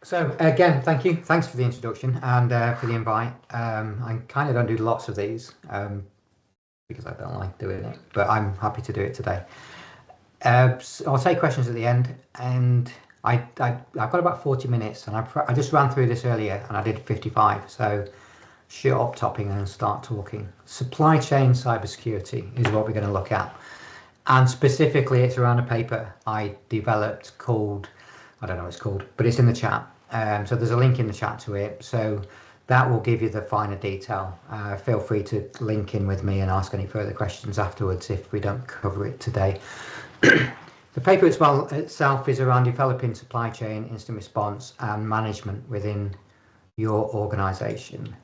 So again, thank you. Thanks for the introduction and for the invite. I kind of don't do lots of these because I don't like doing it, but I'm happy to do it today. So I'll take questions at the end, and I've got about 40 minutes, and I just ran through this earlier, and I did 55. So shut up, Topping, and start talking. Supply chain cybersecurity is what we're going to look at, and specifically, it's around a paper I developed called, I don't know what it's called, but it's in the chat. So there's a link in the chat to it. So that will give you the finer detail. Feel free to link in with me and ask any further questions afterwards if we don't cover it today. The paper itself is around developing supply chain instant response and management within your organization.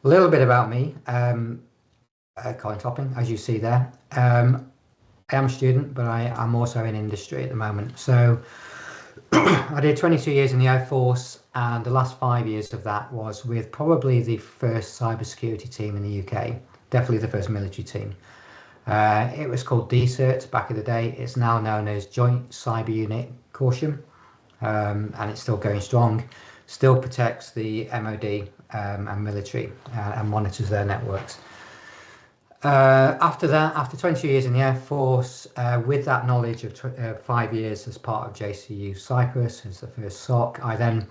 A little bit about me, Colin Topping, as you see there. I am a student, but I'm also in industry at the moment. So I did 22 years in the Air Force, and the last 5 years of that was with probably the first cybersecurity team in the UK, definitely the first military team. It was called DCERT back in the day. It's now known as Joint Cyber Unit Caution, and it's still going strong. Still protects the MOD and military and monitors their networks. After that, after 22 years in the Air Force, with that knowledge of 5 years as part of JCU Cyprus as the first SOC, I then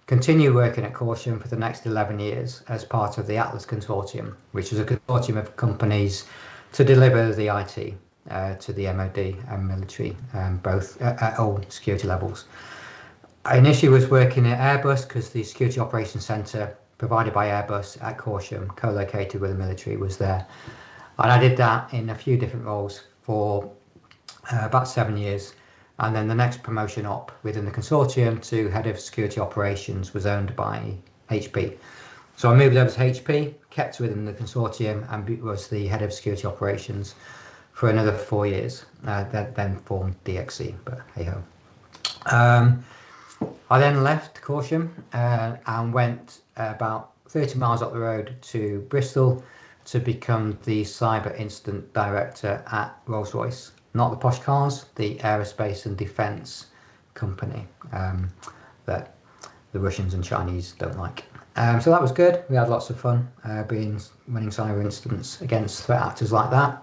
continued working at Caution for the next 11 years as part of the Atlas Consortium, which was a consortium of companies to deliver the IT to the MOD and military, both at all security levels. I initially was working at Airbus because the Security Operations Centre provided by Airbus at Caution, co-located with the military, was there. And I did that in a few different roles for about 7 years. And then the next promotion up within the consortium to head of security operations was owned by HP. So I moved over to HP, kept within the consortium, and was the head of security operations for another 4 years. That then formed DXC, but hey ho. I then left Caution and went about 30 miles up the road to Bristol to become the cyber incident director at Rolls-Royce, not the posh cars, the aerospace and defense company that the Russians and Chinese don't like. So that was good. We had lots of fun winning cyber incidents against threat actors like that.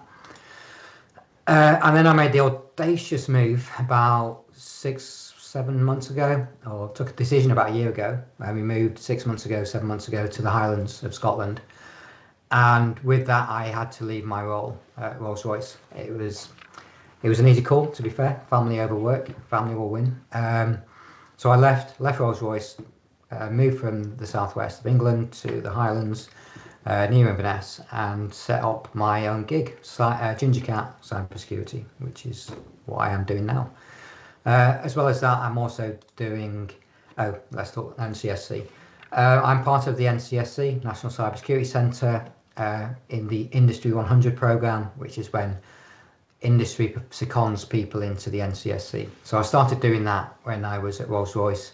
And then I made the audacious move about 6-7 months ago, or took a decision about a year ago. We moved 6 months ago, 7 months ago to the Highlands of Scotland. And with that, I had to leave my role at Rolls-Royce. It was an easy call, to be fair. Family over work, family will win. So I left Rolls-Royce, moved from the southwest of England to the Highlands, near Inverness, and set up my own gig, Ginger Cat Cybersecurity, which is what I am doing now. As well as that, I'm also doing, let's talk NCSC. I'm part of the NCSC, National Cybersecurity Centre, in the Industry 100 programme, which is when industry seconds people into the NCSC. So I started doing that when I was at Rolls-Royce,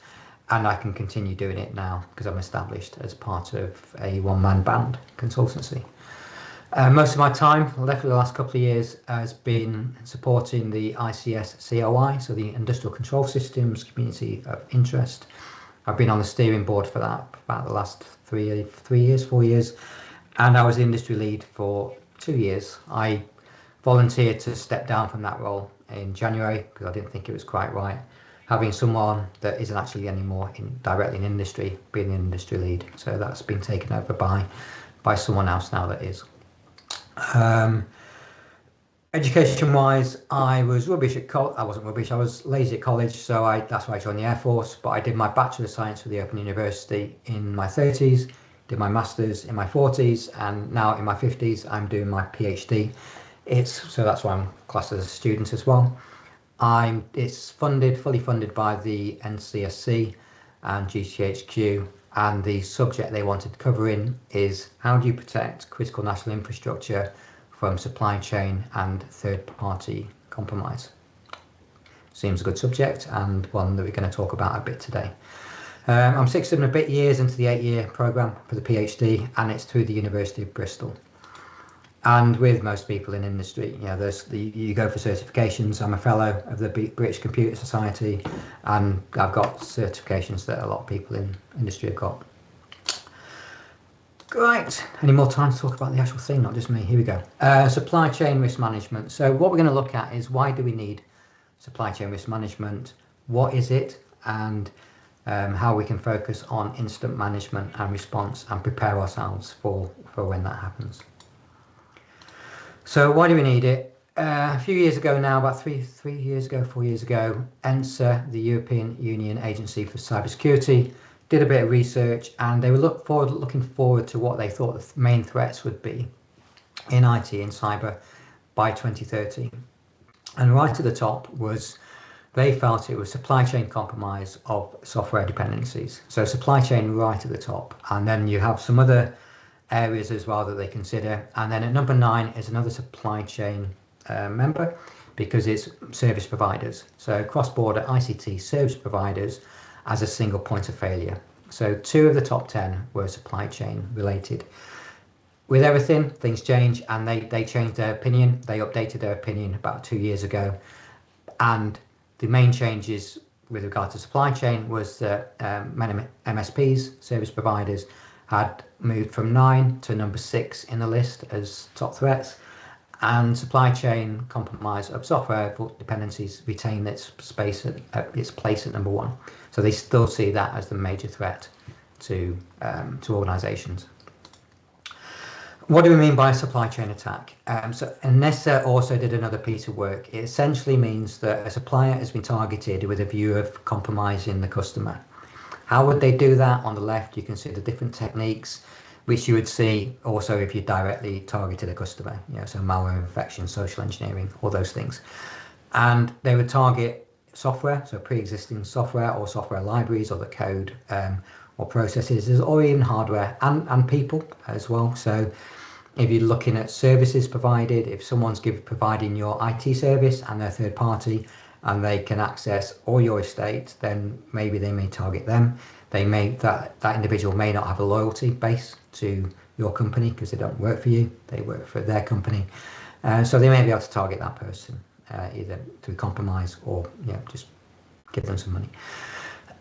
and I can continue doing it now because I'm established as part of a one-man band consultancy. Most of my time, left for the last couple of years, has been supporting the ICS COI, so the Industrial Control Systems Community of Interest. I've been on the steering board for that for about the last 4 years, and I was the industry lead for 2 years. I volunteered to step down from that role in January because I didn't think it was quite right, having someone that isn't actually anymore directly in industry being the industry lead. So that's been taken over by someone else now that is. Education-wise, I was rubbish at college. I wasn't rubbish, I was lazy at college, so that's why I joined the Air Force. But I did my Bachelor of Science for the Open University in my 30s, did my Masters in my 40s, and now in my 50s, I'm doing my PhD. So that's why I'm classed as a student as well. It's fully funded by the NCSC and GCHQ, and the subject they wanted covering is how do you protect critical national infrastructure from supply chain and third-party compromise. Seems a good subject, and one that we're going to talk about a bit today. I'm 6 and a bit years into the 8-year programme for the PhD, and it's through the University of Bristol. And with most people in industry, you go for certifications. I'm a fellow of the British Computer Society, and I've got certifications that a lot of people in industry have got. Right, any more time to talk about the actual thing, not just me? Here we go. Supply chain risk management. So what we're going to look at is, why do we need supply chain risk management? What is it? And how we can focus on instant management and response and prepare ourselves for when that happens. So why do we need it? A few years ago now, about 4 years ago, ENSA, the European Union Agency for Cybersecurity, did a bit of research, and they were looking forward to what they thought the main threats would be in IT and cyber by 2030. And right at the top was, they felt it was supply chain compromise of software dependencies. So supply chain right at the top, and then you have some other areas as well that they consider. And then at number 9 is another supply chain member, because it's service providers. So cross-border ICT service providers as a single point of failure. So 2 of the top 10 were supply chain related. With everything, things change, and they changed their opinion. They updated their opinion about 2 years ago. And the main changes with regard to supply chain was that many MSPs, service providers, had moved from 9 to number 6 in the list as top threats, and supply chain compromise of software dependencies retained its place at number 1. So they still see that as the major threat to organizations. What do we mean by a supply chain attack? So ENSA also did another piece of work. It essentially means that a supplier has been targeted with a view of compromising the customer. How would they do that? On the left, you can see the different techniques, which you would see also if you directly targeted a customer. So malware infection, social engineering, all those things. And they would target software, so pre-existing software or software libraries or the code or processes, or even hardware and people as well. So if you're looking at services provided, if someone's providing your IT service and they're third party, and they can access all your estate, then maybe they may target them. They may, that individual may not have a loyalty base to your company because they don't work for you, they work for their company. So they may be able to target that person, either through compromise or just give them some money.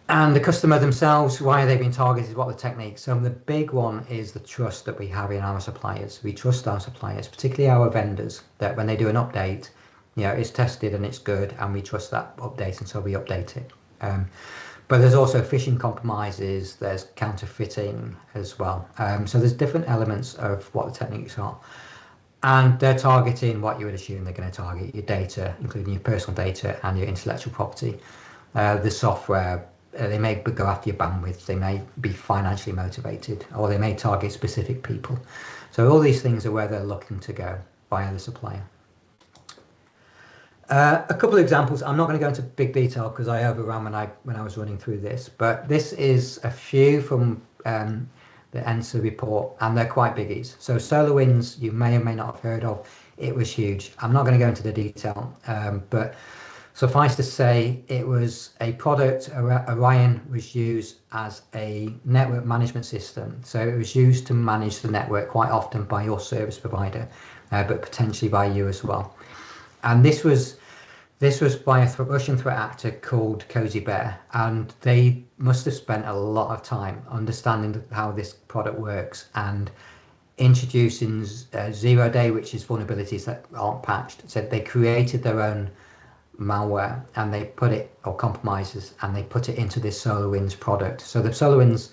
And the customer themselves, why are they being targeted? What are the techniques? So the big one is the trust that we have in our suppliers. We trust our suppliers, particularly our vendors, that when they do an update, it's tested and it's good, and we trust that update, and so we update it. But there's also phishing compromises, there's counterfeiting as well. So there's different elements of what the techniques are. And they're targeting what you would assume they're going to target: your data, including your personal data and your intellectual property. The software, they may go after your bandwidth, they may be financially motivated, or they may target specific people. So all these things are where they're looking to go via the supplier. A couple of examples. I'm not going to go into big detail because I overran when I was running through this, but this is a few from the ENSA report, and they're quite biggies. So SolarWinds, you may or may not have heard of. It was huge. I'm not going to go into the detail, but suffice to say, it was a product. Orion was used as a network management system. So it was used to manage the network quite often by your service provider, but potentially by you as well. And this was by a Russian threat actor called Kaseya, and they must have spent a lot of time understanding how this product works and introducing 0-day, which is vulnerabilities that aren't patched. So they created their own malware, and they put it, or compromises, and they put it into this SolarWinds product. So the SolarWinds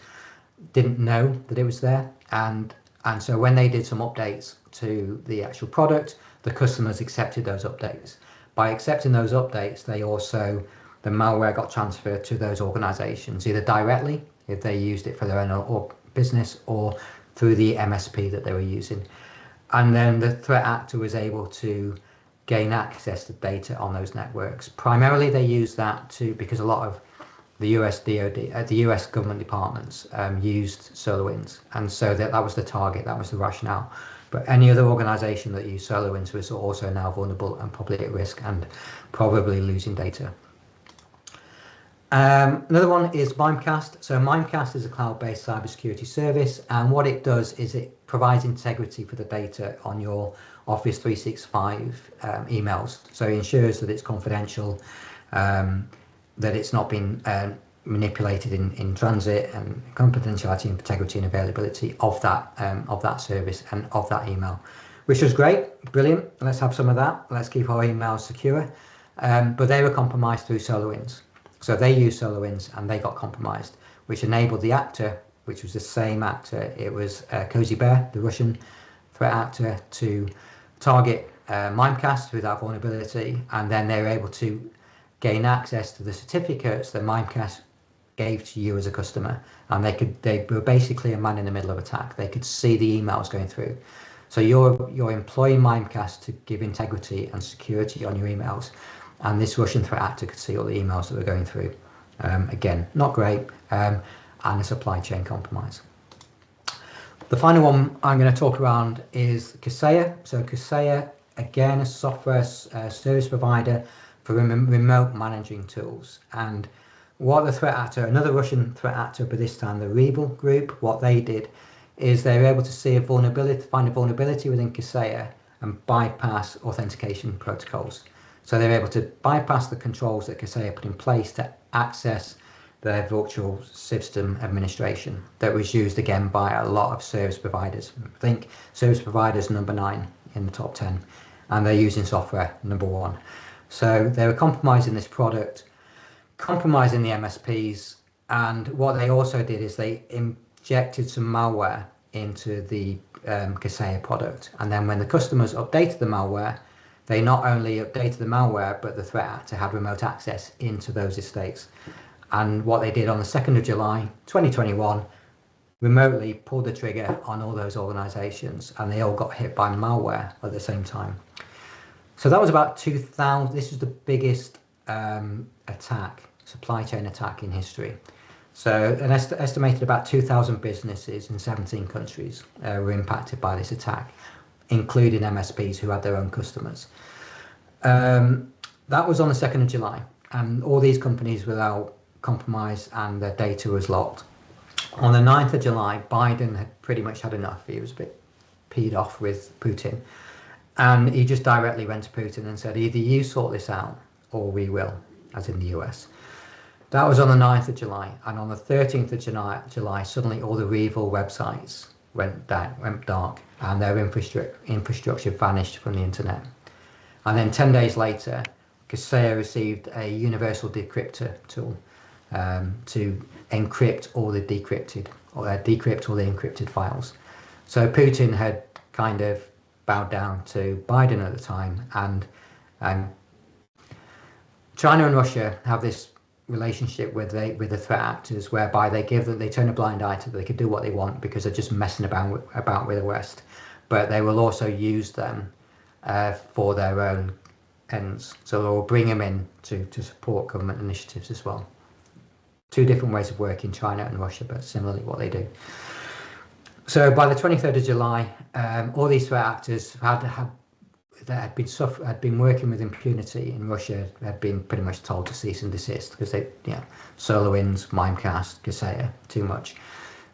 didn't know that it was there, and so when they did some updates to the actual product, the customers accepted those updates. By accepting those updates, the malware got transferred to those organizations, either directly, if they used it for their own business, or through the MSP that they were using. And then the threat actor was able to gain access to data on those networks. Primarily, they use that because a lot of the US DoD, the US government departments used SolarWinds, and so that was the target, that was the rationale. But any other organization that used SolarWinds was also now vulnerable and probably at risk and probably losing data. Another one is Mimecast. So Mimecast is a cloud-based cybersecurity service, and what it does is it provides integrity for the data on your Office 365 emails. So it ensures that it's confidential, that it's not been manipulated in transit, and confidentiality, integrity, and availability of that service and of that email, which was great, brilliant. Let's have some of that. Let's keep our emails secure. But they were compromised through SolarWinds. So they used SolarWinds and they got compromised, which enabled the actor, which was the same actor. It was Kaseya, the Russian threat actor, to target Mimecast through that vulnerability, and then they were able to gain access to the certificates that Mimecast gave to you as a customer, and they were basically a man in the middle of attack. They could see the emails going through. So you're employing Mimecast to give integrity and security on your emails, and this Russian threat actor could see all the emails that were going through. Again, not great, and a supply chain compromise. The final one I'm going to talk around is Kaseya. So Kaseya, again, a software service provider for remote managing tools. And what the threat actor, another Russian threat actor, but this time the Rebel group, what they did is they were able to see a vulnerability, find a vulnerability within Kaseya and bypass authentication protocols. So they were able to bypass the controls that Kaseya put in place to access their virtual system administration that was used again by a lot of service providers. I think service providers number 9 in the top 10, and they're using software number 1. So they were compromising this product, compromising the MSPs, and what they also did is they injected some malware into the Kaseya product, and then when the customers updated the malware, they not only updated the malware, but the threat actor had remote access into those estates. And what they did on the 2nd of July 2021, remotely pulled the trigger on all those organizations, and they all got hit by malware at the same time. So that was about 2,000. This is the biggest attack, supply chain attack in history. So an estimated about 2,000 businesses in 17 countries were impacted by this attack, including MSPs who had their own customers. That was on the 2nd of July, and all these companies were now compromised and their data was locked. On the 9th of July, Biden had pretty much had enough. He was a bit peed off with Putin, and he just directly went to Putin and said, either you sort this out or we will, as in the US. That was on the 9th of July, and on the 13th of July, suddenly all the Revil websites went dark, and their infrastructure vanished from the internet. And then 10 days later, Kaseya received a universal decryptor tool to encrypt all the decrypted, or decrypt all the encrypted files. So Putin had kind of bowed down to Biden at the time, and China and Russia have this relationship with the threat actors, whereby they turn a blind eye to them. They could do what they want because they're just messing about with the West, but they will also use them for their own ends. So they'll bring them in to support government initiatives as well. Two different ways of working, China and Russia, but similarly what they do. So by the 23rd of July, all these threat actors that had been working with impunity in Russia had been pretty much told to cease and desist because they, SolarWinds, Mimecast, Kaseya, too much.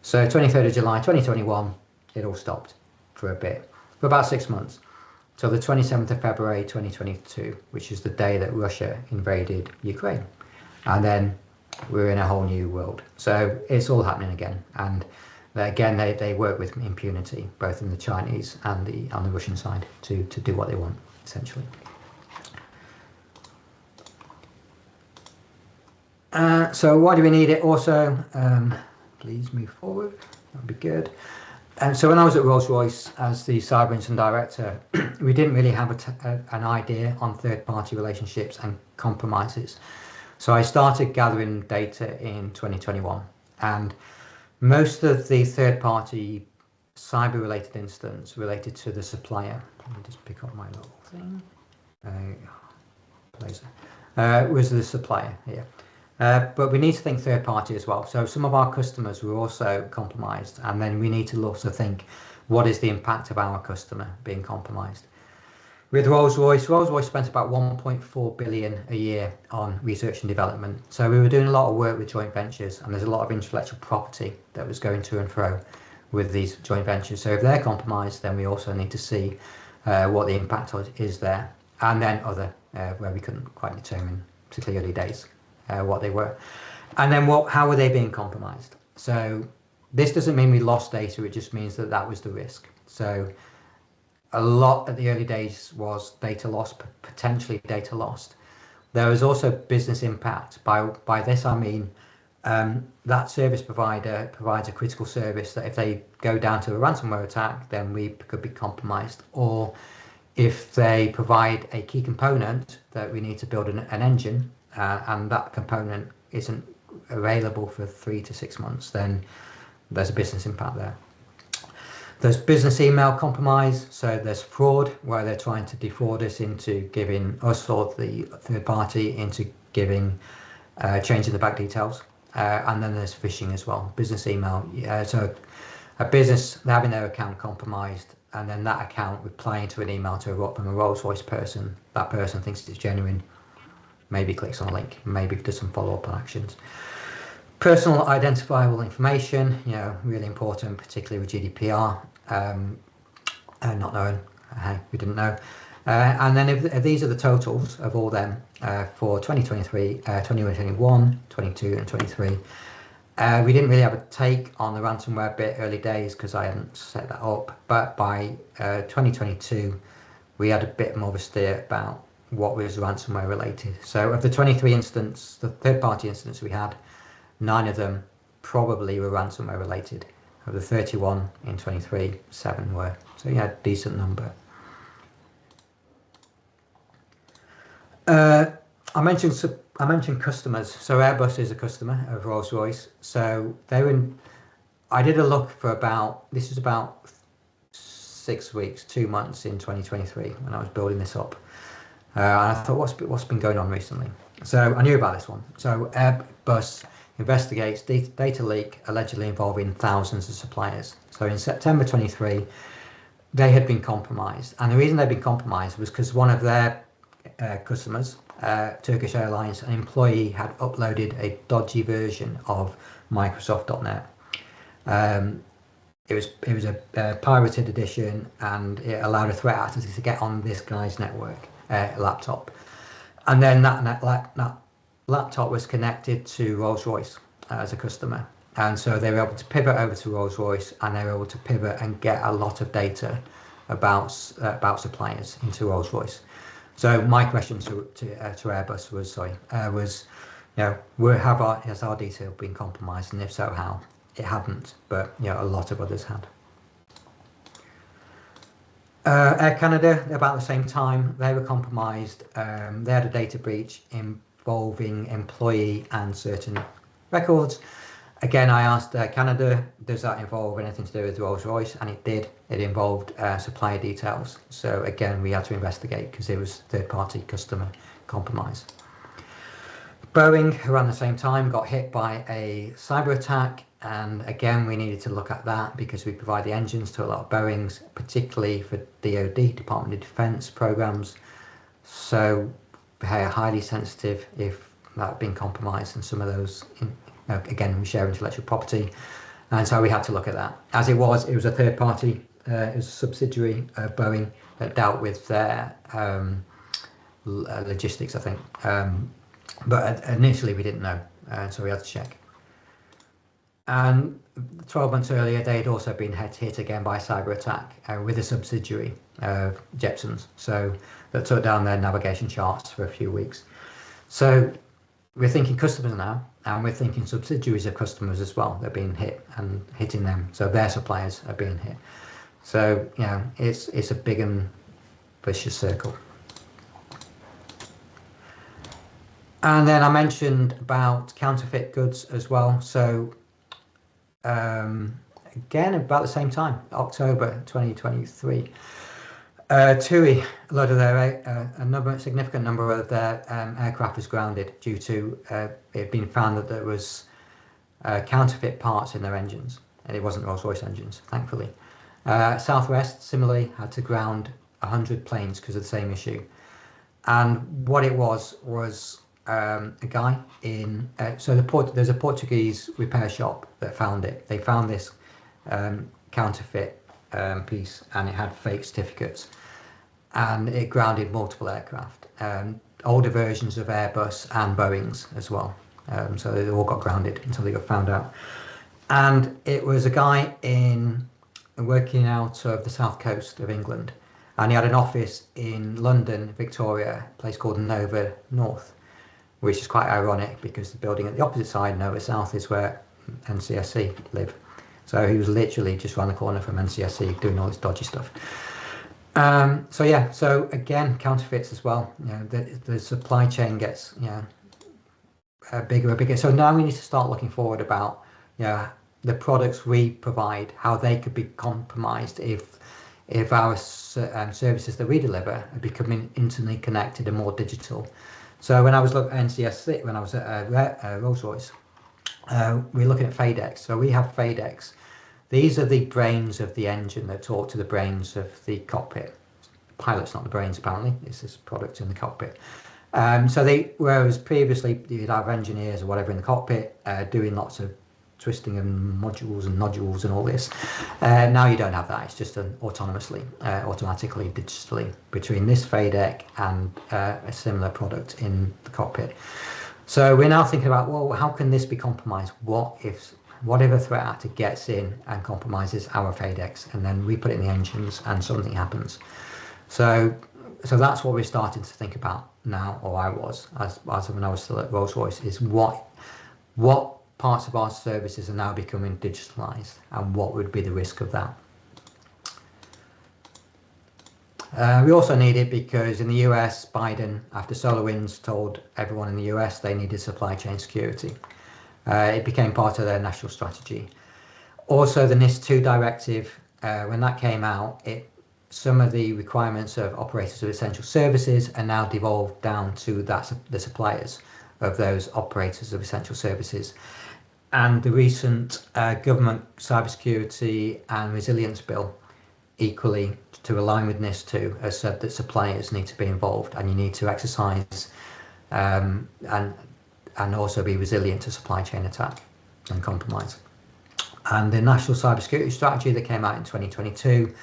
So 23rd of July 2021, it all stopped for a bit, for about 6 months, till the 27th of February 2022, which is the day that Russia invaded Ukraine. And then we're in a whole new world. So it's all happening again. And again, they work with impunity, both in the Chinese and on the Russian side, to do what they want, essentially. So why do we need it also? Please move forward, that'd be good. So when I was at Rolls-Royce as the cyber incident director, we didn't really have an idea on third-party relationships and compromises. So I started gathering data in 2021, and most of the third-party cyber-related incidents related to the supplier. Let me just pick up my little thing. Was the supplier here. But we need to think third-party as well. So some of our customers were also compromised, and then we need to also think, what is the impact of our customer being compromised? With Rolls-Royce spent about 1.4 billion a year on research and development. So we were doing a lot of work with joint ventures, and there's a lot of intellectual property that was going to and fro with these joint ventures. So if they're compromised, then we also need to see what the impact is there, and then other where we couldn't quite determine, particularly early days, what they were, and then how were they being compromised. So this doesn't mean we lost data; it just means that that was the risk. So a lot at the early days was data loss, potentially data lost. There was also business impact. By this I mean that service provider provides a critical service that if they go down to a ransomware attack, then we could be compromised. Or if they provide a key component that we need to build an engine and that component isn't available for 3 to 6 months, then there's a business impact there. There's business email compromise, so there's fraud where they're trying to defraud us into giving us or the third party into giving changing the bank details, and then there's phishing as well. Business email, so a business having their account compromised, and then that account replying to an email from a Rolls-Royce person. That person thinks it's genuine, maybe clicks on a link, maybe does some follow-up actions. Personal identifiable information, really important, particularly with GDPR. Not knowing, we didn't know. And then if these are the totals of all them for 2023, 2021, 22 and 23. We didn't really have a take on the ransomware bit early days because I hadn't set that up. But by 2022, we had a bit more of a steer about what was ransomware related. So of the 23 incidents, the third-party incidents we had, 9 of them probably were ransomware related. Of the 31 in 23, 7 were. So yeah, decent number. I mentioned customers. So Airbus is a customer of Rolls-Royce. So I did a look for about 6 weeks, 2 months in 2023 when I was building this up. And I thought, what's been going on recently? So I knew about this one. So Airbus investigates data leak allegedly involving thousands of suppliers. So in September 23, they had been compromised. And the reason they'd been compromised was because one of their customers, Turkish Airlines, an employee had uploaded a dodgy version of Microsoft.net. It was a pirated edition, and it allowed a threat actor to get on this guy's network laptop. And then that laptop was connected to Rolls-Royce as a customer, and so they were able to pivot over to Rolls-Royce, and they were able to pivot and get a lot of data about suppliers into Rolls-Royce. So my question to Airbus was, has our data been compromised, and if so, how? It hadn't, but a lot of others had. Air Canada, about the same time, they were compromised. They had a data breach involving employee and certain records. Again, I asked Canada, does that involve anything to do with Rolls-Royce? And it did. It involved supplier details. So again, we had to investigate because it was third-party customer compromise. Boeing, around the same time, got hit by a cyber attack. And again, we needed to look at that because we provide the engines to a lot of Boeings, particularly for DoD, Department of Defense programs. So highly sensitive if that had been compromised, and some of those, again, we share intellectual property, and so we had to look at that. As it was a third party, it was a subsidiary of Boeing that dealt with their logistics, I think. But initially we didn't know, so we had to check. And 12 months earlier, they had also been hit again by a cyber attack with a subsidiary of Jepson's, so that took down their navigation charts for a few weeks. So we're thinking customers now, and we're thinking subsidiaries of customers as well. They're being hit and hitting them, so their suppliers are being hit. So it's a big and vicious circle. And then I mentioned about counterfeit goods as well. So again, about the same time, October 2023, TUI, a lot of their significant number of their aircraft was grounded due to it being found that there was counterfeit parts in their engines, and it wasn't Rolls-Royce engines, thankfully. Southwest similarly had to ground 100 planes because of the same issue. And what it was a guy in there's a Portuguese repair shop that found it. They found this counterfeit piece, and it had fake certificates, and it grounded multiple aircraft, older versions of Airbus and Boeings as well. So they all got grounded until they got found out. And it was a guy working out of the south coast of England, and he had an office in London, Victoria, a place called Nova North, which is quite ironic because the building at the opposite side, Nova South, is where NCSC live. So he was literally just around the corner from NCSC doing all this dodgy stuff. So again, counterfeits as well. The supply chain gets bigger and bigger. So now we need to start looking forward about the products we provide, how they could be compromised if our services that we deliver are becoming internally connected and more digital. So when I was looking at NCSC, when I was at Rolls-Royce, we're looking at FADEX. So we have FADEX. These are the brains of the engine that talk to the brains of the cockpit. The pilot's not the brains, apparently. It's this product in the cockpit. Whereas previously you'd have engineers or whatever in the cockpit doing lots of twisting and modules and nodules and all this. Now you don't have that. It's just automatically, digitally between this FADEC and a similar product in the cockpit. So we're now thinking about, well, how can this be compromised? What if whatever threat actor gets in and compromises our FADEX, and then we put it in the engines and something happens? So that's what we're starting to think about now, or I was, as when I was still at Rolls-Royce, is what parts of our services are now becoming digitalized, and what would be the risk of that. We also need it because in the US, Biden, after SolarWinds, told everyone in the US they needed supply chain security. It became part of their national strategy. Also, the NIS2 directive, when that came out, some of the requirements of operators of essential services are now devolved down to the suppliers of those operators of essential services. And the recent government cybersecurity and resilience bill, equally to align with NIS2, has said that suppliers need to be involved, and you need to exercise and also be resilient to supply chain attack and compromise. And the national cybersecurity strategy that came out in 2022,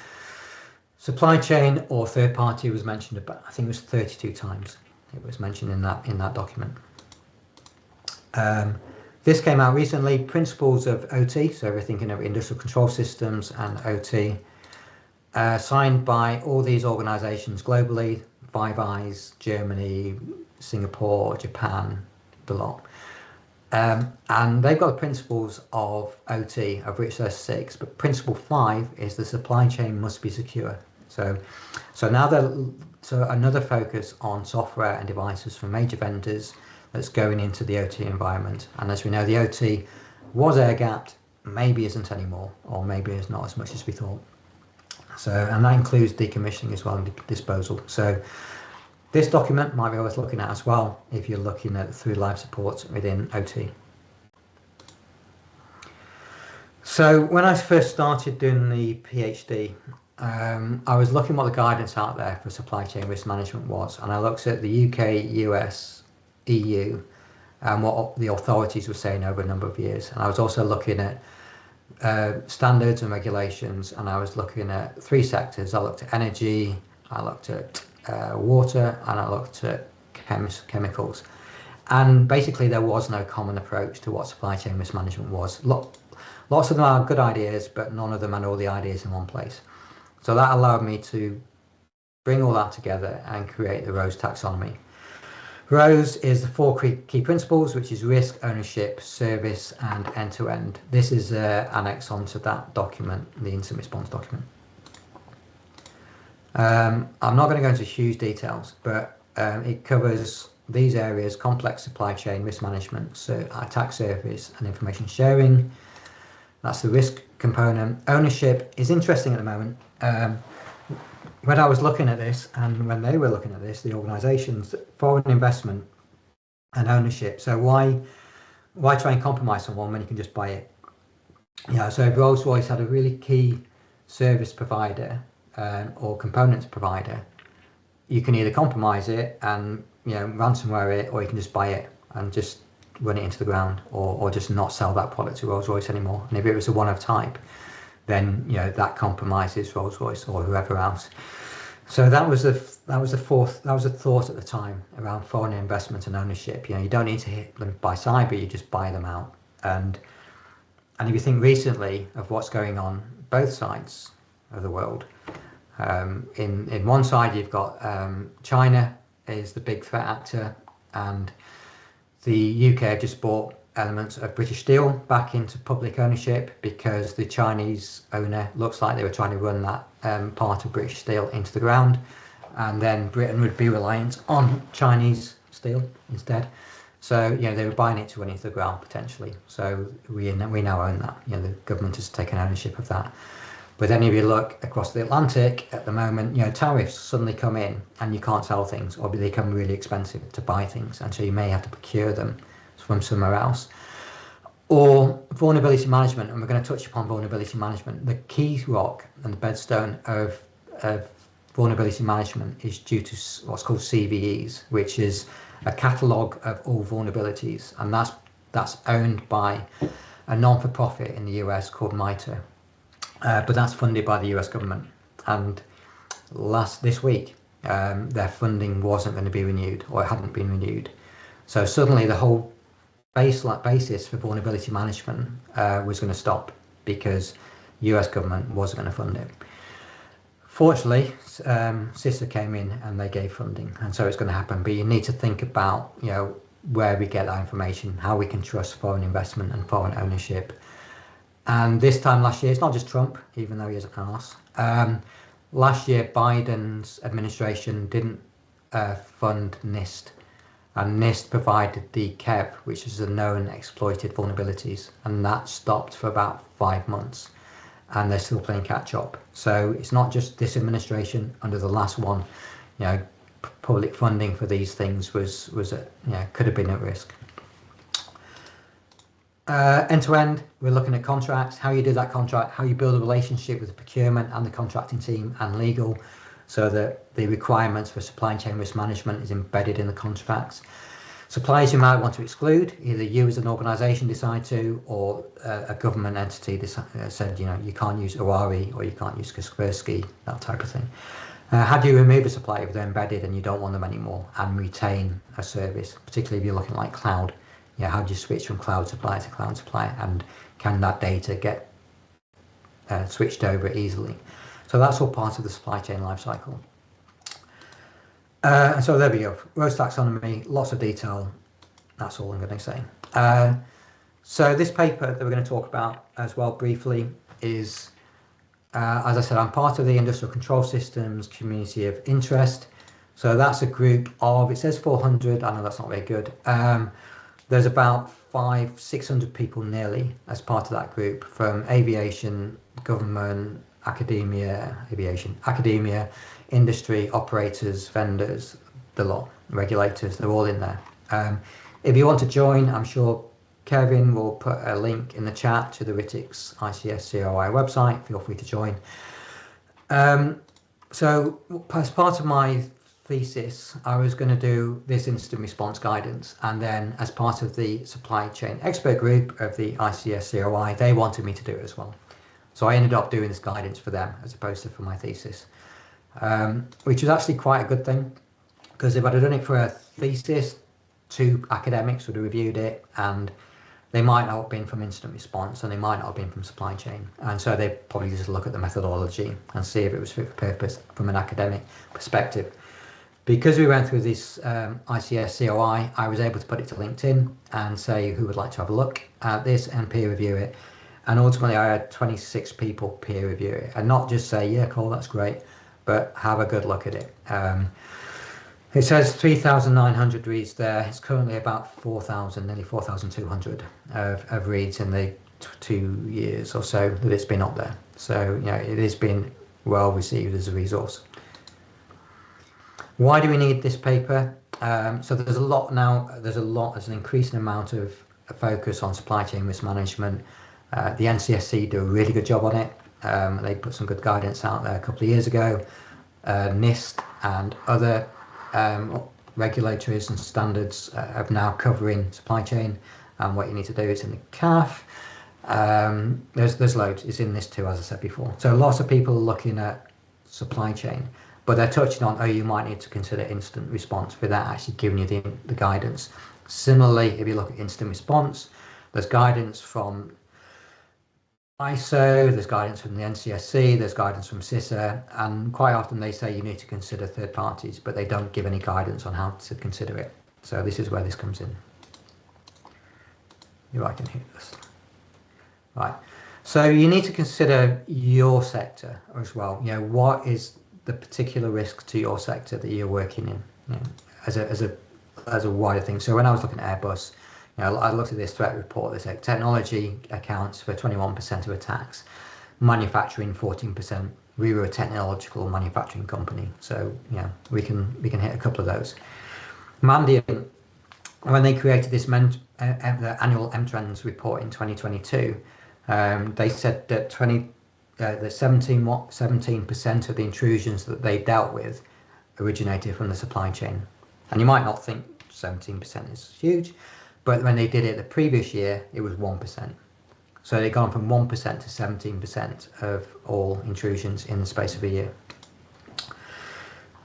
supply chain or third party was mentioned about, I think it was 32 times. It was mentioned in that document. This came out recently, principles of OT, so everything in industrial control systems and OT, signed by all these organizations globally, Five Eyes, Germany, Singapore, Japan, the lot. And they've got the principles of OT, of which there's 6, but principle 5 is the supply chain must be secure. So another focus on software and devices from major vendors that's going into the OT environment. And as we know, the OT was air gapped, maybe isn't anymore, or maybe is not as much as we thought. And that includes decommissioning as well, and disposal. So this document might be worth looking at as well if you're looking at through life support within OT. So when I first started doing the PhD, I was looking what the guidance out there for supply chain risk management was, and I looked at the UK, US, EU, and what the authorities were saying over a number of years. And I was also looking at standards and regulations, and I was looking at 3 sectors. I looked at energy, I looked at water, and I looked at chemicals. And basically there was no common approach to what supply chain risk management was. Lots of them are good ideas, but none of them had all the ideas in one place. So that allowed me to bring all that together and create the ROSE taxonomy. ROSE is the 4 key principles, which is risk, ownership, service, and end-to-end. This is annex onto that document, the incident response document. I'm not going to go into huge details, but it covers these areas: complex supply chain, risk management, attack surface, and information sharing. That's the risk component. Ownership is interesting at the moment. When I was looking at this, and when they were looking at this, the organisations, foreign investment and ownership. So why try and compromise someone when you can just buy it? So if Rolls-Royce had a really key service provider or components provider, you can either compromise it and ransomware it, or you can just buy it and just run it into the ground, or just not sell that product to Rolls-Royce anymore. And if it was a one of type, then that compromises Rolls-Royce or whoever else. So that was a thought at the time around foreign investment and ownership. You don't need to hit them by cyber, you just buy them out. And if you think recently of what's going on both sides of the world, in one side you've got China is the big threat actor, and the UK have just bought elements of British Steel back into public ownership because the Chinese owner looks like they were trying to run that part of British Steel into the ground, and then Britain would be reliant on Chinese steel instead. So they were buying it to run into the ground potentially. So we now own that. The government has taken ownership of that. But then if you look across the Atlantic at the moment, tariffs suddenly come in and you can't sell things, or they become really expensive to buy things, and so you may have to procure them from somewhere else. Or vulnerability management, and we're going to touch upon vulnerability management. The key rock and the bedstone of vulnerability management is due to what's called CVEs, which is a catalogue of all vulnerabilities, and that's owned by a non-for-profit in the US called MITRE. But that's funded by the US government, and this week their funding wasn't going to be renewed, or it hadn't been renewed. So suddenly the whole basis for vulnerability management was going to stop because US government wasn't going to fund it. Fortunately, CISA came in and they gave funding, and so it's going to happen. But you need to think about where we get that information, how we can trust foreign investment and foreign ownership. And this time last year, it's not just Trump, even though he is an arse. Last year, Biden's administration didn't fund NIST. And NIST provided the KEV, which is the known exploited vulnerabilities. And that stopped for about 5 months. And they're still playing catch up. So it's not just this administration. Under the last one, public funding for these things could have been at risk. End to end, we're looking at contracts, how you do that contract, how you build a relationship with the procurement and the contracting team and legal, so that the requirements for supply chain risk management is embedded in the contracts. Suppliers you might want to exclude, either you as an organisation decide to, or a government entity said, you can't use Huawei or you can't use Kaspersky, that type of thing. How do you remove a supplier if they're embedded and you don't want them anymore and retain a service, particularly if you're looking like cloud? How do you switch from cloud supplier to cloud supplier, and can that data get switched over easily? So that's all part of the supply chain lifecycle. And so there we go. Rose taxonomy, lots of detail. That's all I'm going to say. So this paper that we're going to talk about as well briefly is, as I said, I'm part of the Industrial Control Systems Community of Interest. So that's a group of, it says 400, I know that's not very good. There's about 500-600 people nearly as part of that group, from aviation, government, academia, industry, operators, vendors, the lot, regulators, they're all in there. If you want to join, I'm sure Kevin will put a link in the chat to the RITICS ICS COI website. Feel free to join. So as part of my thesis, I was going to do this incident response guidance, and then as part of the supply chain expert group of the ICS COI, they wanted me to do it as well. So I ended up doing this guidance for them as opposed to for my thesis, which was actually quite a good thing, because if I'd have done it for a thesis, 2 academics would have reviewed it, and they might not have been from incident response, and they might not have been from supply chain, and so they probably just look at the methodology and see if it was fit for purpose from an academic perspective. Because we went through this ICS COI, I was able to put it to LinkedIn and say who would like to have a look at this and peer review it. And ultimately I had 26 people peer review it, and not just say, yeah, cool, that's great, but have a good look at it. It says 3,900 reads there. It's currently about 4,000, nearly 4,200 of reads in the 2 years or so that it's been up there. So it has been well received as a resource. Why do we need this paper? So there's a lot now. There's an increasing amount of focus on supply chain risk management. The NCSC do a really good job on it. They put some good guidance out there a couple of years ago. NIST and other regulatories and standards are now covering supply chain, and what you need to do is in the CAF. There's loads. It's in this too, as I said before. So lots of people are looking at supply chain, but they're touching on, oh, you might need to consider incident response without actually giving you the guidance. Similarly, if you look at incident response, there's guidance from ISO, there's guidance from the NCSC, there's guidance from CISA, and quite often they say you need to consider third parties, but they don't give any guidance on how to consider it. So this is where this comes in. If I can hit this. Right. So you need to consider your sector as well. You know, what is the particular risk to your sector that you're working in, you know, as a wider thing. So when I was looking at Airbus, you know, I looked at this threat report. They said technology accounts for 21% of attacks, manufacturing 14%. We were a technological manufacturing company, so yeah, we can hit a couple of those. Mandiant, when they created this the annual M-Trends report in 2022, they said that 17% of the intrusions that they dealt with originated from the supply chain. And you might not think 17% is huge, but when they did it the previous year, it was 1%. So they've gone from 1% to 17% of all intrusions in the space of a year.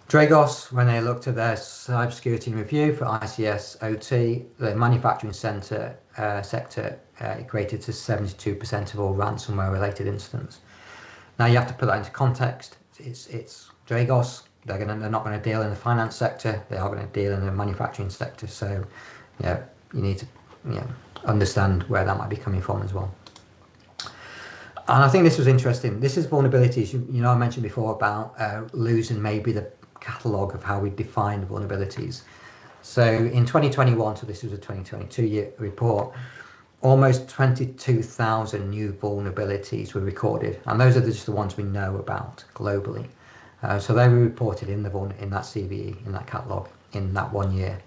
Dragos, when they looked at their cybersecurity review for ICS OT, the manufacturing sector equated to 72% of all ransomware related incidents. Now you have to put that into context. It's Dragos. They're not going to deal in the finance sector. They are going to deal in the manufacturing sector. So, yeah, you need to understand where that might be coming from as well. And I think this was interesting. This is vulnerabilities. You know, I mentioned before about losing maybe the catalogue of how we define vulnerabilities. So in 2021, so this was a 2022 year report, almost 22,000 new vulnerabilities were recorded, and those are just the ones we know about globally. So they were reported in that CVE, in that catalogue, in that 1 year,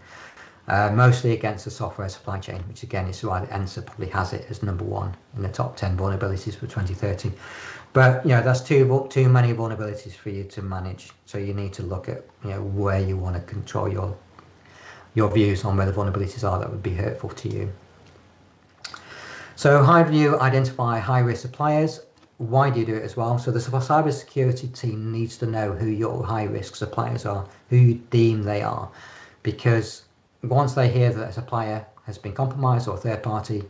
mostly against the software supply chain, which again is why the ENSA probably has it as #1 in the top 10 vulnerabilities for 2030. But you know, that's too many vulnerabilities for you to manage. So you need to look at where you want to control your views on where the vulnerabilities are that would be hurtful to you. So how do you identify high-risk suppliers? Why do you do it as well? So the cybersecurity team needs to know who your high-risk suppliers are, who you deem they are, because once they hear that a supplier has been compromised or a third party,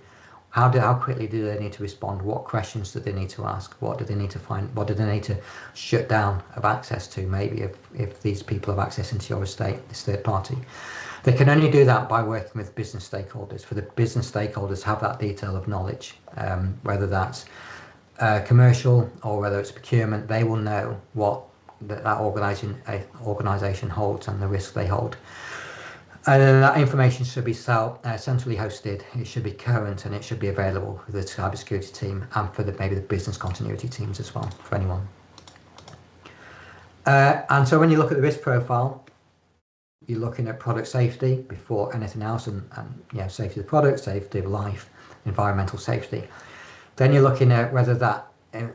how quickly do they need to respond? What questions do they need to ask? What do they need to find? What do they need to shut down of access to? Maybe if these people have access into your estate, this third party. They can only do that by working with business stakeholders. For the business stakeholders have that detail of knowledge, whether that's commercial or whether it's procurement, they will know what that organisation holds and the risk they hold. And then that information should be centrally hosted, it should be current, and it should be available for the cybersecurity team and for maybe the business continuity teams as well, for anyone. And so when you look at the risk profile, you're looking at product safety before anything else, and safety of the product, safety of life, environmental safety. Then you're looking at whether that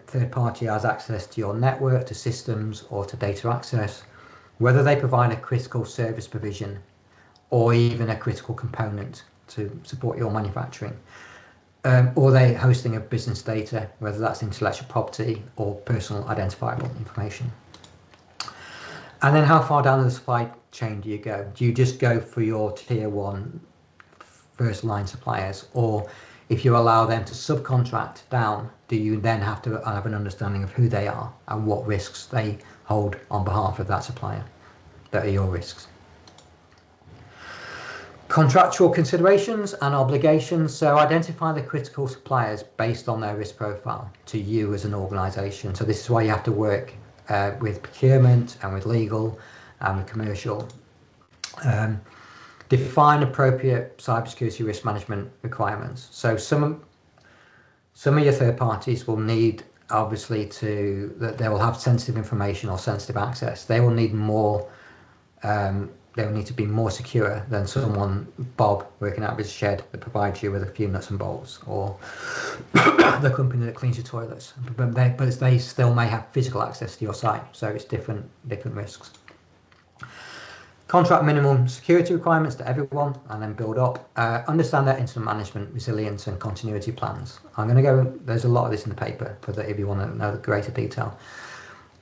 third party has access to your network, to systems, or to data access, whether they provide a critical service provision or even a critical component to support your manufacturing, or they hosting of business data, whether that's intellectual property or personal identifiable information. And then how far down the supply chain do you go? Do you just go for your tier 1 first line suppliers, or if you allow them to subcontract down, do you then have to have an understanding of who they are and what risks they hold on behalf of that supplier that are your risks? Contractual considerations and obligations. So identify the critical suppliers based on their risk profile to you as an organisation. So this is why you have to work with procurement and with legal and with commercial. Define appropriate cybersecurity risk management requirements. So some of your third parties will need, obviously, that they will have sensitive information or sensitive access. They will need more they'll need to be more secure than someone, Bob, working out of his shed that provides you with a few nuts and bolts, or the company that cleans your toilets. But they still may have physical access to your site, so it's different risks. Contract minimum security requirements to everyone, and then build up. Understand their incident management, resilience, and continuity plans. I'm going to go. There's a lot of this in the paper for that if you want to know the greater detail.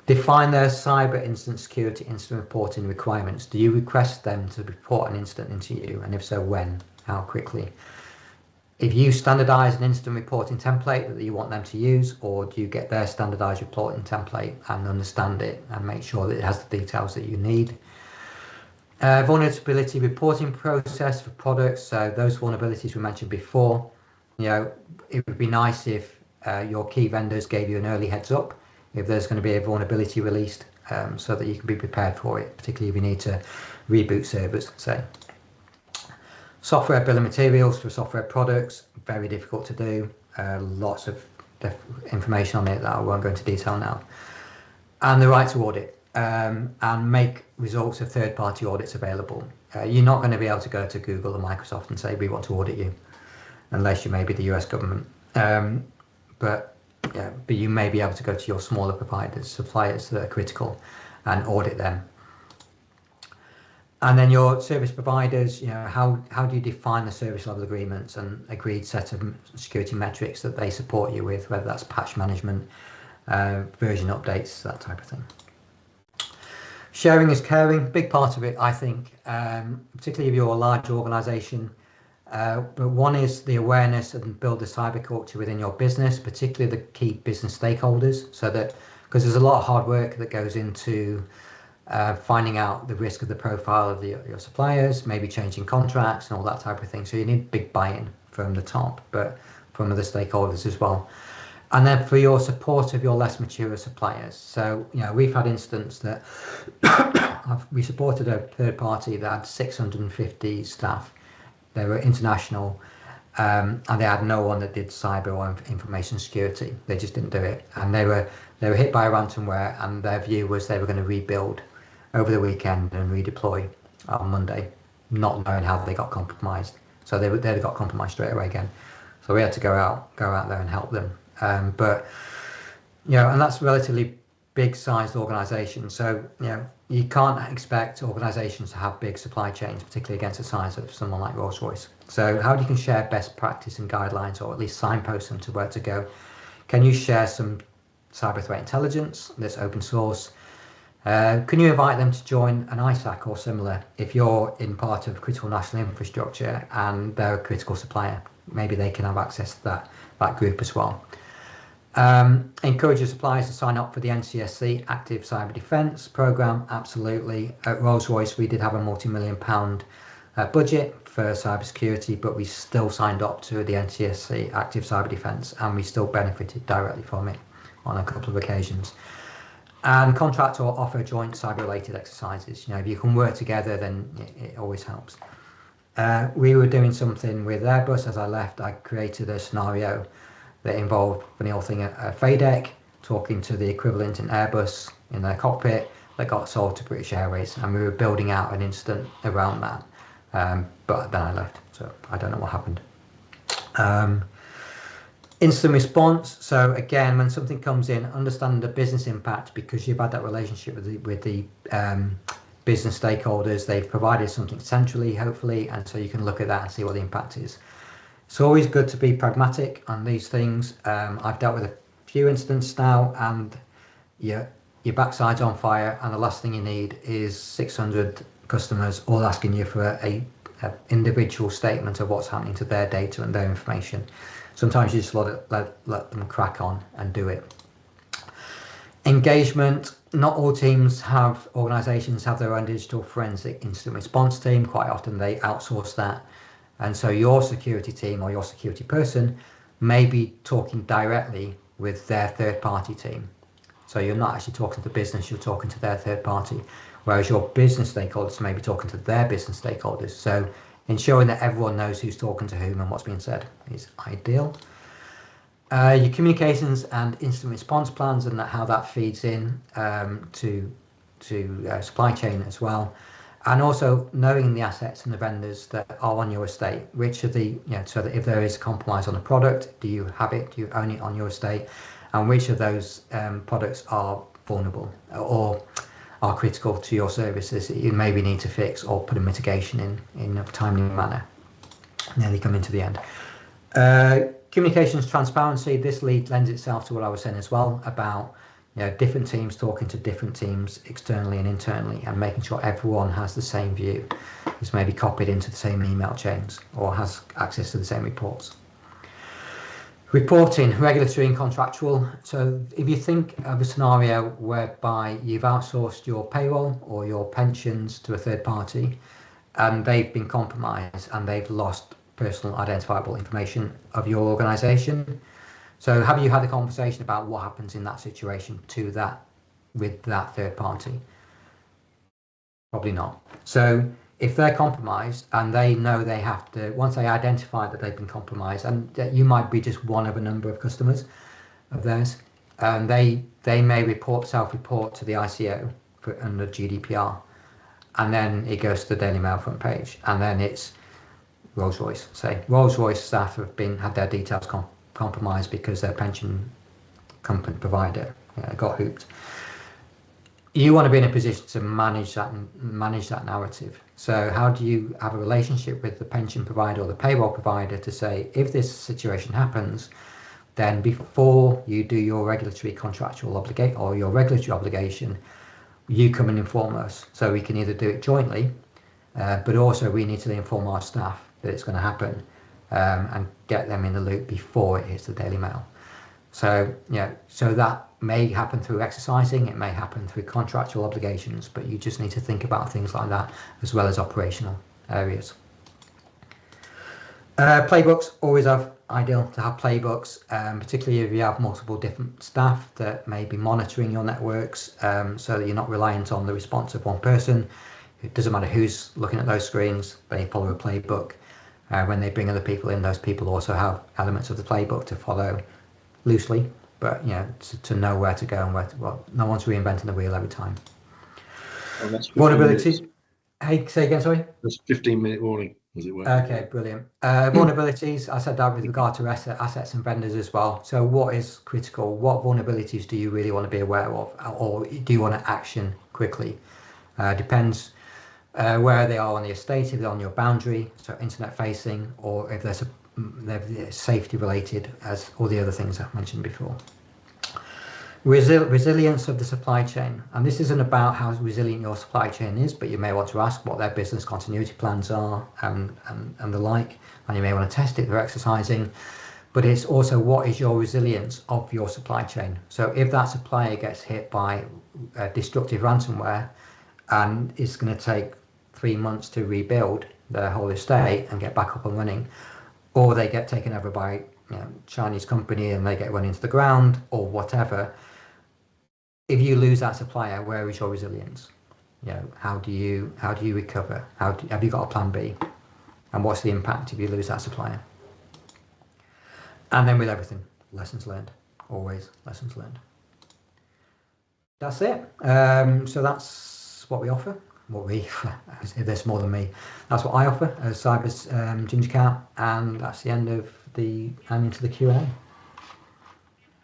Define their cyber incident security incident reporting requirements. Do you request them to report an incident into you, and if so, when? How quickly? If you standardize an incident reporting template that you want them to use, or do you get their standardized reporting template and understand it and make sure that it has the details that you need? Vulnerability reporting process for products. So those vulnerabilities we mentioned before, it would be nice if your key vendors gave you an early heads up if there's going to be a vulnerability released, so that you can be prepared for it, particularly if you need to reboot servers, say. Software bill of materials for software products, very difficult to do. Lots of information on it that I won't go into detail now. And the right to audit. And make results of third-party audits available. You're not going to be able to go to Google or Microsoft and say we want to audit you, unless you may be the US government. But you may be able to go to your smaller providers, suppliers that are critical, and audit them. And then your service providers, how do you define the service level agreements and agreed set of security metrics that they support you with, whether that's patch management, version updates, that type of thing. Sharing is caring, big part of it, I think, particularly if you're a large organization. But one is the awareness and build the cyber culture within your business, particularly the key business stakeholders, so that, because there's a lot of hard work that goes into finding out the risk of the profile of your suppliers, maybe changing contracts and all that type of thing. So you need big buy-in from the top, but from other stakeholders as well. And then for your support of your less mature suppliers. So, we've had instances that we supported a third party that had 650 staff. They were international, and they had no one that did cyber or information security. They just didn't do it. And they were hit by a ransomware, and their view was they were going to rebuild over the weekend and redeploy on Monday, not knowing how they got compromised. So they got compromised straight away again. So we had to go out there and help them. But and that's a relatively big sized organization. So you can't expect organizations to have big supply chains, particularly against the size of someone like Rolls-Royce. So how you can share best practice and guidelines, or at least signpost them to where to go? Can you share some cyber threat intelligence that's open source? Can you invite them to join an ISAC or similar if you're in part of critical national infrastructure and they're a critical supplier? Maybe they can have access to that group as well. Encourage your suppliers to sign up for the NCSC Active Cyber Defence Programme. Absolutely. At Rolls-Royce, we did have a multi-million-pound budget for cybersecurity, but we still signed up to the NCSC Active Cyber Defence, and we still benefited directly from it on a couple of occasions. And contract or offer joint cyber-related exercises. If you can work together, then it always helps. We were doing something with Airbus. As I left, I created a scenario that involved the whole thing at FADEC, talking to the equivalent in Airbus in their cockpit that got sold to British Airways, and we were building out an incident around that. But then I left, so I don't know what happened. Instant response. So again, when something comes in, understand the business impact, because you've had that relationship with the business stakeholders. They've provided something centrally, hopefully, and so you can look at that and see what the impact is. It's always good to be pragmatic on these things. I've dealt with a few incidents now, and your backside's on fire, and the last thing you need is 600 customers all asking you for a individual statement of what's happening to their data and their information. Sometimes you just let them crack on and do it. Engagement. Not all organizations have their own digital forensic incident response team. Quite often they outsource that. And so your security team or your security person may be talking directly with their third-party team. So you're not actually talking to the business, you're talking to their third party. Whereas your business stakeholders may be talking to their business stakeholders. So ensuring that everyone knows who's talking to whom and what's being said is ideal. Your communications and instant response plans, and how that feeds in to supply chain as well. And also knowing the assets and the vendors that are on your estate, which are the, so that if there is a compromise on a product, do you have it, do you own it on your estate, and which of those products are vulnerable or are critical to your services that you maybe need to fix or put a mitigation in a timely manner. Nearly coming to the end. Communications transparency. This lends itself to what I was saying as well about different teams talking to different teams externally and internally, and making sure everyone has the same view, is maybe copied into the same email chains or has access to the same reports. Reporting, regulatory and contractual. So if you think of a scenario whereby you've outsourced your payroll or your pensions to a third party and they've been compromised and they've lost personal identifiable information of your organization. So have you had a conversation about what happens in that situation with that third party? Probably not. So if they're compromised and they know they have to, once they identify that they've been compromised, and that you might be just one of a number of customers of theirs, and they may self-report to the ICO under GDPR, and then it goes to the Daily Mail front page, and then it's Rolls-Royce. Say Rolls-Royce staff have had their details compromised because their pension company provider got hooped. You want to be in a position to manage that narrative. So how do you have a relationship with the pension provider or the payroll provider to say, if this situation happens, then before you do your regulatory contractual obligation or your regulatory obligation, you come and inform us. So we can either do it jointly, but also we need to inform our staff that it's going to happen, and get them in the loop before it hits the Daily Mail. So so that may happen through exercising, it may happen through contractual obligations, but you just need to think about things like that as well as operational areas. Playbooks, always ideal to have playbooks, particularly if you have multiple different staff that may be monitoring your networks, so that you're not reliant on the response of one person. It doesn't matter who's looking at those screens, they follow a playbook. When they bring other people in, those people also have elements of the playbook to follow loosely, but to know where to go and where to, well, no one's reinventing the wheel every time. Vulnerabilities. Hey, say again, sorry? That's 15-minute warning, as it were. Okay, brilliant. Vulnerabilities, I said that with regard to assets and vendors as well. So what is critical? What vulnerabilities do you really want to be aware of, or do you want to action quickly? Depends where they are on the estate, if they're on your boundary, so internet facing, or if they're safety related, as all the other things I've mentioned before. Resilience of the supply chain, and this isn't about how resilient your supply chain is, but you may want to ask what their business continuity plans are and the like, and you may want to test it through exercising, but it's also what is your resilience of your supply chain. So if that supplier gets hit by destructive ransomware and it's going to take 3 months to rebuild their whole estate and get back up and running, or they get taken over by Chinese company and they get run into the ground or whatever, if you lose that supplier, where is your resilience? How do you recover? Have you got a plan B? And what's the impact if you lose that supplier? And then with everything, lessons learned, always lessons learned. That's it. So that's what we offer. If there's more than me, that's what I offer as Cyber's Ginger Cat, and that's the end of into the Q&A.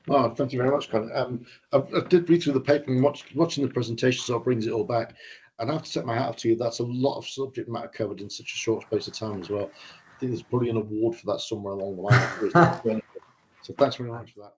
Oh, thank you very much, Colin. I did read through the paper and watching the presentation, so it brings it all back. And I have to set my hat off to you. That's a lot of subject matter covered in such a short space of time as well. I think there's probably an award for that somewhere along the line. So thanks very much for that.